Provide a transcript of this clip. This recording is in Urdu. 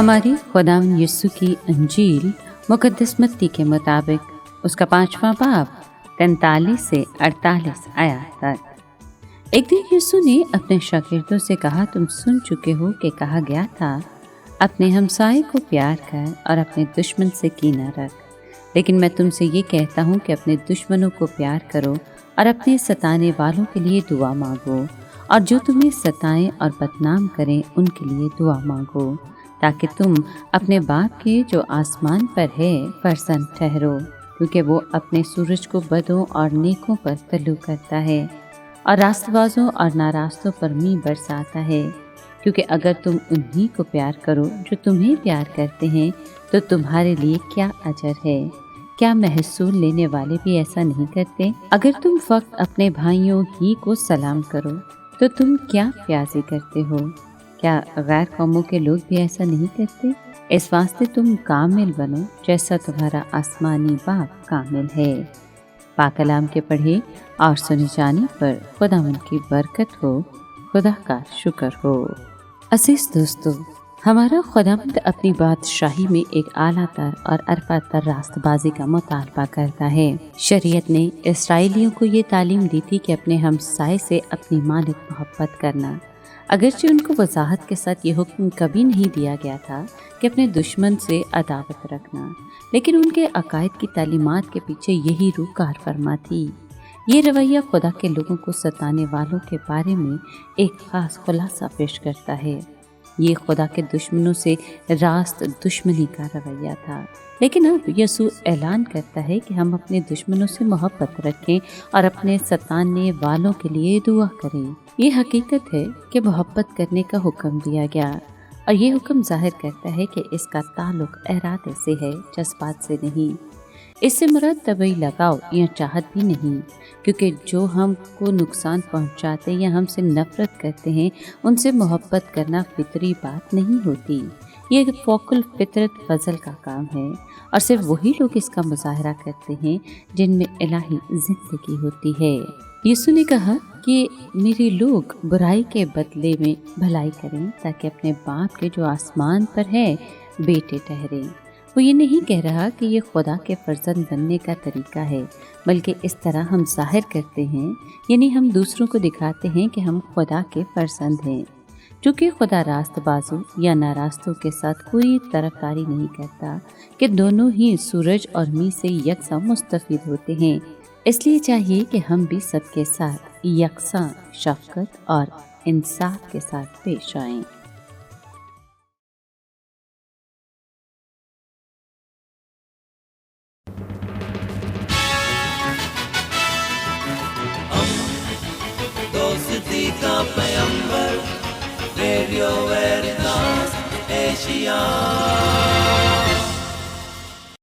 ہماری خداوند یسوع کی انجیل مقدس متی کے مطابق اس کا 5واں باب 43 سے 48 آیات تک۔ ایک دن یسوع نے اپنے شاگردوں سے کہا، تم سن چکے ہو کہ کہا گیا تھا اپنے ہمسائے کو پیار کر اور اپنے دشمن سے کینہ رکھ، لیکن میں تم سے یہ کہتا ہوں کہ اپنے دشمنوں کو پیار کرو اور اپنے ستانے والوں کے لیے دعا مانگو، اور جو تمہیں ستائیں اور بدنام کریں ان کے لیے دعا مانگو، تاکہ تم اپنے باپ کے جو آسمان پر ہے فرزند ٹھہرو، کیونکہ وہ اپنے سورج کو بدوں اور نیکوں پر طلوع کرتا ہے اور راست بازوں اور ناراستوں پر می برساتا ہے۔ کیونکہ اگر تم انہی کو پیار کرو جو تمہیں پیار کرتے ہیں تو تمہارے لیے کیا اجر ہے؟ کیا محصول لینے والے بھی ایسا نہیں کرتے؟ اگر تم فقط اپنے بھائیوں ہی کو سلام کرو تو تم کیا پیازی کرتے ہو؟ کیا غیر قوموں کے لوگ بھی ایسا نہیں کرتے؟ اس واسطے تم کامل بنو جیسا تمہارا آسمانی باپ کامل ہے۔ پاک کلام کے پڑھے اور سنے جانے پر خداوند کی برکت ہو، خدا کا شکر ہو۔ عزیز دوستو، ہمارا خداوند اپنی بادشاہی میں ایک اعلیٰ تر اور ارفع تر راست بازی کا مطالبہ کرتا ہے۔ شریعت نے اسرائیلیوں کو یہ تعلیم دی تھی کہ اپنے ہمسائے سے اپنی مانند محبت کرنا، اگرچہ ان کو وضاحت کے ساتھ یہ حکم کبھی نہیں دیا گیا تھا کہ اپنے دشمن سے عداوت رکھنا، لیکن ان کے عقائد کی تعلیمات کے پیچھے یہی روح کار فرما تھی۔ یہ رویہ خدا کے لوگوں کو ستانے والوں کے بارے میں ایک خاص خلاصہ پیش کرتا ہے۔ یہ خدا کے دشمنوں سے راست دشمنی کا رویہ تھا، لیکن اب یسوع اعلان کرتا ہے کہ ہم اپنے دشمنوں سے محبت رکھیں اور اپنے ستانے والوں کے لیے دعا کریں۔ یہ حقیقت ہے کہ محبت کرنے کا حکم دیا گیا، اور یہ حکم ظاہر کرتا ہے کہ اس کا تعلق ارادے سے ہے، جذبات سے نہیں۔ اس سے مراد طبعی لگاؤ یا چاہت بھی نہیں، کیونکہ جو ہم کو نقصان پہنچاتے یا ہم سے نفرت کرتے ہیں ان سے محبت کرنا فطری بات نہیں ہوتی۔ یہ فوق الفطرت فضل کا کام ہے، اور صرف وہی لوگ اس کا مظاہرہ کرتے ہیں جن میں الہی زندگی ہوتی ہے۔ یسوع نے کہا کہ میرے لوگ برائی کے بدلے میں بھلائی کریں تاکہ اپنے باپ کے جو آسمان پر ہے بیٹے ٹھہریں۔ وہ یہ نہیں کہہ رہا کہ یہ خدا کے فرزند بننے کا طریقہ ہے، بلکہ اس طرح ہم ظاہر کرتے ہیں، یعنی ہم دوسروں کو دکھاتے ہیں کہ ہم خدا کے فرزند ہیں۔ چونکہ خدا راست بازوں یا ناراستوں کے ساتھ کوئی طرفداری نہیں کرتا کہ دونوں ہی سورج اور می سے یکساں مستفید ہوتے ہیں، اس لیے چاہیے کہ ہم بھی سب کے ساتھ یکساں شفقت اور انصاف کے ساتھ پیش آئیں۔ دوستی کا پیمبر، ریڈیو ویریتاس ایشیا۔